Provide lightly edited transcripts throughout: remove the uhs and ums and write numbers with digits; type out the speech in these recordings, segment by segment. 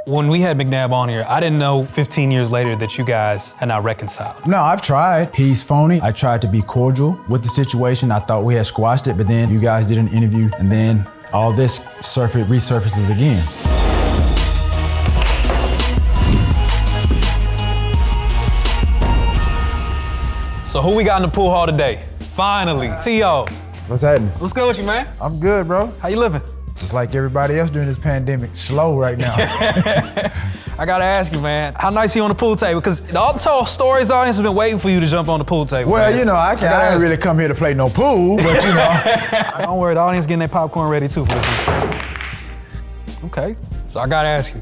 When we had McNabb on here, I didn't know 15 years later that you guys had not reconciled. No, I've tried. He's phony. I tried to be cordial with the situation. I thought we had squashed it, but then you guys did an interview, and then all this resurfaces again. So who we got in the pool hall today? Finally, T.O. What's happening? What's good with you, man? I'm good, bro. How you living? Just like everybody else during this pandemic, slow right now. I gotta ask you, man, how nice are you on the pool table? Because the Untold Stories audience has been waiting for you to jump on the pool table. Well, man. you know, I didn't really come here to play no pool, but you know. Don't worry, the audience getting their popcorn ready too for this. Okay, so I gotta ask you,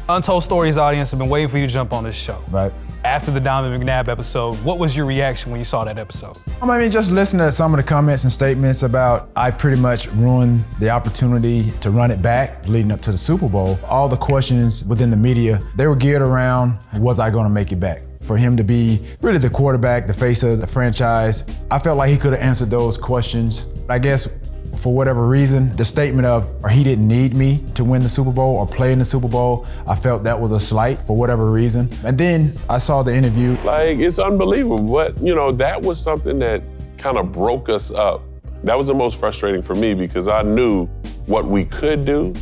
Untold Stories audience have been waiting for you to jump on this show. Right. After the Donovan McNabb episode, what was your reaction when you saw that episode? I mean, just listening to some of the comments and statements about I pretty much ruined the opportunity to run it back leading up to the Super Bowl. All the questions within the media, they were geared around, was I gonna make it back? For him to be really the quarterback, the face of the franchise, I felt like he could have answered those questions. I guess for whatever reason, the statement of, or he didn't need me to win the Super Bowl or play in the Super Bowl, I felt that was a slight for whatever reason. And then I saw the interview. Like, it's unbelievable, but you know, that was something that kind of broke us up. That was the most frustrating for me because I knew what we could do,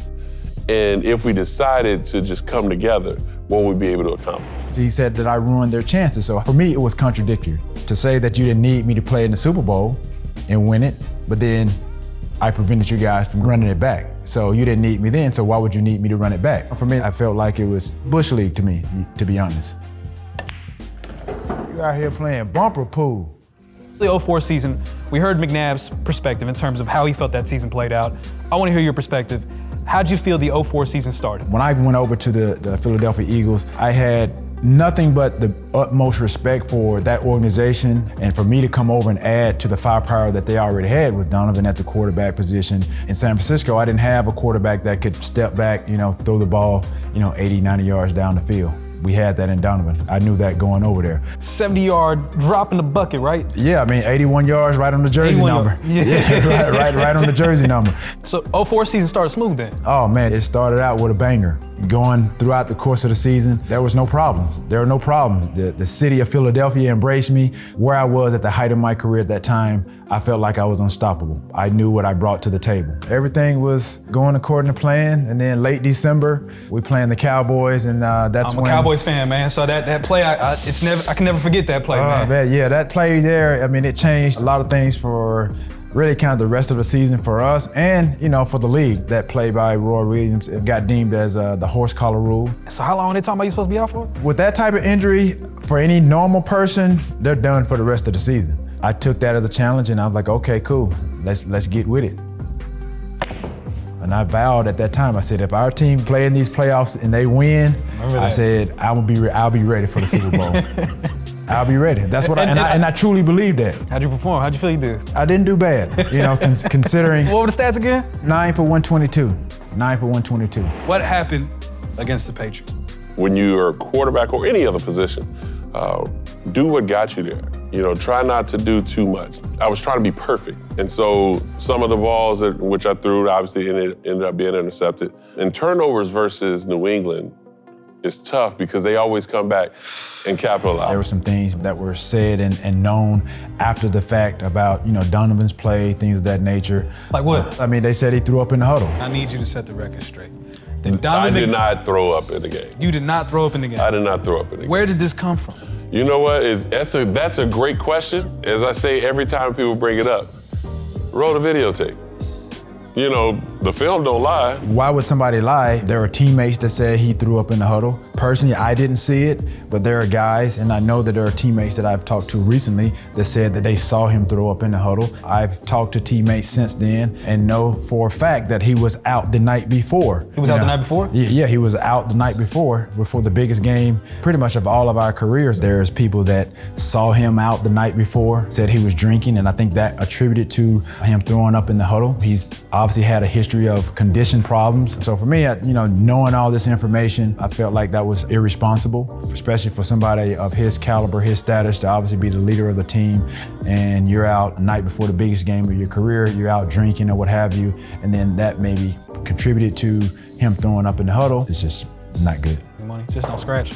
and if we decided to just come together, what we'd be able to accomplish. He said that I ruined their chances. So for me, it was contradictory. To say that you didn't need me to play in the Super Bowl and win it, but then I prevented you guys from running it back. So you didn't need me then, so why would you need me to run it back? For me, I felt like it was Bush League to me, to be honest. You out here playing bumper pool. The 04 season, we heard McNabb's perspective in terms of how he felt that season played out. I want to hear your perspective. How'd you feel the 04 season started? When I went over to the Philadelphia Eagles, I had nothing but the utmost respect for that organization, and for me to come over and add to the firepower that they already had with Donovan at the quarterback position. In San Francisco, I didn't have a quarterback that could step back, you know, throw the ball, 80, 90 yards down the field. We had that in Donovan. I knew that going over there. 70-yard drop in the bucket, right? Yeah, I mean, 81 yards right on the jersey number. Yeah, right on the jersey number. So 04 season started smooth then? Oh man, it started out with a banger. Going throughout the course of the season, there was no problems. There were no problems. The city of Philadelphia embraced me. Where I was at the height of my career at that time, I felt like I was unstoppable. I knew what I brought to the table. Everything was going according to plan, and then late December, we playing the Cowboys, and that's when— I'm a Cowboys fan, man, so that play, I can never forget that play, man. Yeah, that play there, I mean, it changed a lot of things for really kind of the rest of the season for us and, for the league. That play by Roy Williams, it got deemed as the horse collar rule. So how long are they talking about you supposed to be out for? With that type of injury, for any normal person, they're done for the rest of the season. I took that as a challenge and I was like, okay, cool, let's get with it. And I vowed at that time, I said, if our team play in these playoffs and they win, I said, I'll be ready for the Super Bowl. I'll be ready. That's what I truly believe that. How'd you perform? How'd you feel you did? I didn't do bad, considering. What were the stats again? 9 for 122. 9 for 122. What happened against the Patriots? When you're a quarterback or any other position, do what got you there. Try not to do too much. I was trying to be perfect. And so some of the balls which I threw obviously ended up being intercepted. And turnovers versus New England is tough because they always come back and capitalize. There were some things that were said and known after the fact about, Donovan's play, things of that nature. Like what? I mean, they said he threw up in the huddle. I need you to set the record straight. I did not throw up in the game. You did not throw up in the game? I did not throw up in the game. Where did this come from? You know what? That's a great question. As I say every time people bring it up, roll the videotape. The film don't lie. Why would somebody lie? There are teammates that said he threw up in the huddle. Personally, I didn't see it, but there are guys, and I know that there are teammates that I've talked to recently that said that they saw him throw up in the huddle. I've talked to teammates since then and know for a fact that he was out the night before. He was out the night before? Yeah, he was out the night before the biggest game pretty much of all of our careers. There's people that saw him out the night before, said he was drinking, and I think that attributed to him throwing up in the huddle. He's obviously had a history of condition problems. So for me, knowing all this information, I felt like that was irresponsible, especially for somebody of his caliber, his status, to obviously be the leader of the team, and you're out the night before the biggest game of your career, you're out drinking or what have you, and then that maybe contributed to him throwing up in the huddle. It's just Not good. Money, just don't scratch.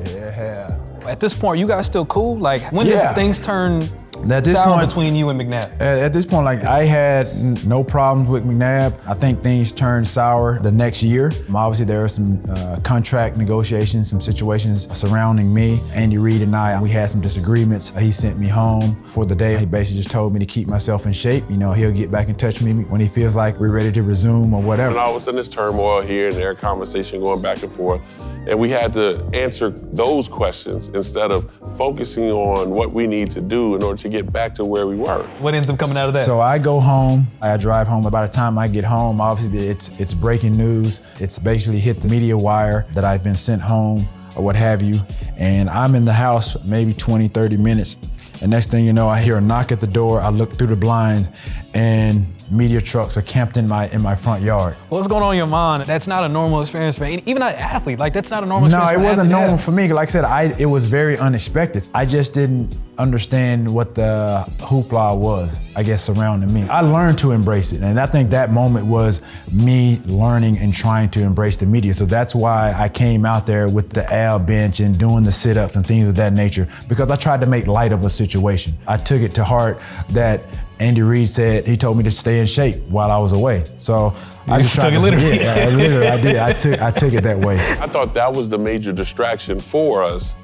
Yeah. At this point, you guys still cool? Like, when Yeah. does things turn At this sour point, between you and McNabb? At this point, like I had no problems with McNabb. I think things turned sour the next year. Obviously, there were some contract negotiations, some situations surrounding me. Andy Reid and we had some disagreements. He sent me home for the day. He basically just told me to keep myself in shape. You know, he'll get back in touch with me when he feels like we're ready to resume or whatever. And all of a sudden, this turmoil here and there, conversation going back and forth. And we had to answer those questions instead of focusing on what we need to do in order to get back to where we were. What ends up coming out of that? So I go home, I drive home. By the time I get home, obviously it's breaking news. It's basically hit the media wire that I've been sent home or what have you. And I'm in the house maybe 20, 30 minutes. And next thing you know, I hear a knock at the door. I look through the blinds and media trucks are camped in my front yard. What's going on in your mind? That's not a normal experience for even an athlete. Like, that's not a normal No, experience. it wasn't normal normal for me. Like I said, it was very unexpected. I just didn't understand what the hoopla was, I guess, surrounding me. I learned to embrace it. And I think that moment was me learning and trying to embrace the media. So that's why I came out there with the Al bench and doing the sit-ups and things of that nature, because I tried to make light of a situation. I took it to heart that Andy Reid said he told me to stay in shape while I was away. So I just took it literally. Yeah, literally, I did. I took it that way. I thought that was the major distraction for us.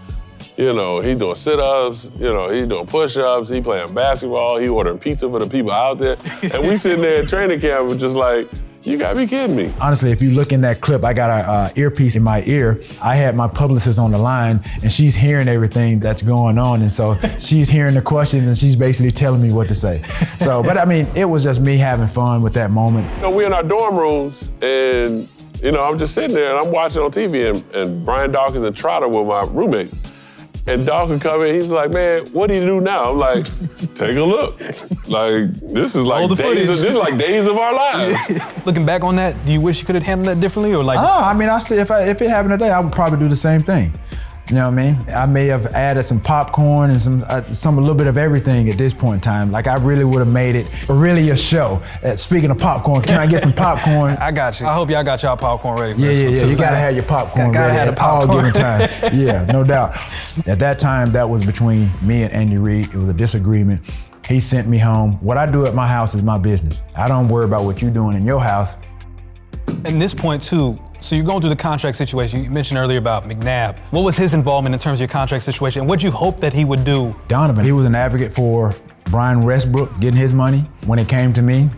You know, he's doing sit-ups, you know, he's doing push-ups, he playing basketball, he ordering pizza for the people out there. And we sitting there at training camp just like, you gotta be kidding me. Honestly, if you look in that clip, I got an earpiece in my ear. I had my publicist on the line and she's hearing everything that's going on. And so she's hearing the questions and she's basically telling me what to say. So, but I mean, it was just me having fun with that moment. You know, we're in our dorm rooms and, you know, I'm just sitting there and I'm watching on TV and Brian Dawkins and Trotter were my roommate. And Dawkins come in, he's like, man, what do you do now? I'm like, take a look. Like, this is like days of our lives. Looking back on that, do you wish you could have handled that differently, or like? Oh, I mean, if it happened today, I would probably do the same thing. You know what I mean? I may have added some popcorn and a little bit of everything at this point in time. Like, I really would have made it really a show. Speaking of popcorn, can I get some popcorn? I got you. I hope y'all got y'all popcorn ready for Yeah, this one too. You gotta have your popcorn Gotta ready have at the all popcorn. given time. Yeah, no doubt. At that time, that was between me and Andy Reid. It was a disagreement. He sent me home. What I do at my house is my business. I don't worry about what you're doing in your house. At this point too, so you're going through the contract situation. You mentioned earlier about McNabb. What was his involvement in terms of your contract situation? And what'd you hope that he would do? Donovan, he was an advocate for Brian Westbrook getting his money. When it came to me,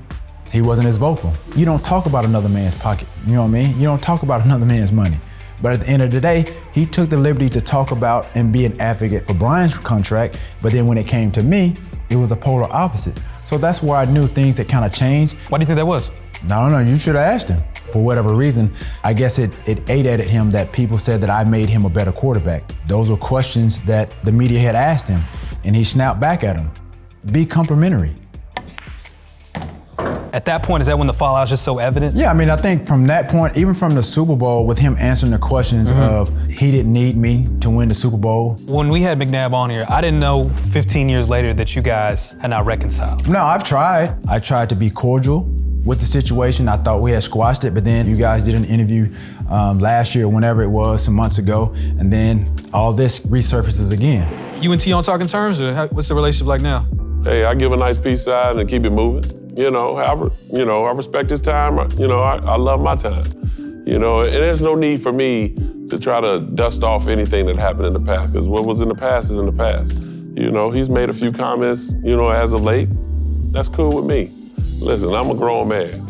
he wasn't as vocal. You don't talk about another man's pocket, you know what I mean? You don't talk about another man's money. But at the end of the day, he took the liberty to talk about and be an advocate for Brian's contract, but then when it came to me, it was the polar opposite. So that's where I knew things had kind of changed. Why do you think that was? I don't know, you should have asked him. For whatever reason, I guess it ate at him that people said that I made him a better quarterback. Those were questions that the media had asked him, and he snapped back at them. Be complimentary. At that point, is that when the fallout is just so evident? Yeah, I mean, I think from that point, even from the Super Bowl, with him answering the questions of he didn't need me to win the Super Bowl. When we had McNabb on here, I didn't know 15 years later that you guys had not reconciled. No, I've tried. I tried to be cordial with the situation. I thought we had squashed it, but then you guys did an interview last year, whenever it was, some months ago, and then all this resurfaces again. You and T on talking terms, or what's the relationship like now? Hey, I give a nice peace sign and keep it moving. You know, I respect his time. You know, I love my time. You know, and there's no need for me to try to dust off anything that happened in the past, because what was in the past is in the past. You know, he's made a few comments, you know, as of late. That's cool with me. Listen, I'm a grown man.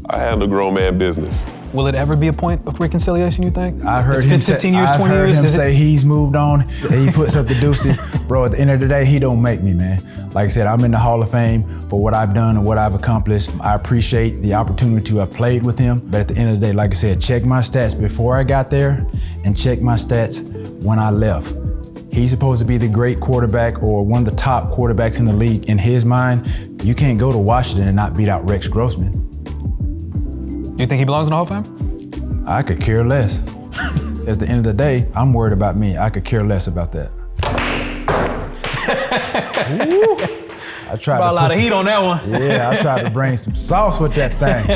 I handle grown man business. Will it ever be a point of reconciliation, you think? I heard It's him 15 years, 20 years? I've heard him say he's moved on, that he puts up the deuces. Bro, at the end of the day, he don't make me, man. Like I said, I'm in the Hall of Fame for what I've done and what I've accomplished. I appreciate the opportunity to have played with him. But at the end of the day, like I said, check my stats before I got there and check my stats when I left. He's supposed to be the great quarterback or one of the top quarterbacks in the league. In his mind, you can't go to Washington and not beat out Rex Grossman. Do you think he belongs in the Hall of Fame? I could care less. At the end of the day, I'm worried about me. I could care less about that. I tried Brought a lot of heat on that one. Yeah, I tried to bring some sauce with that thing.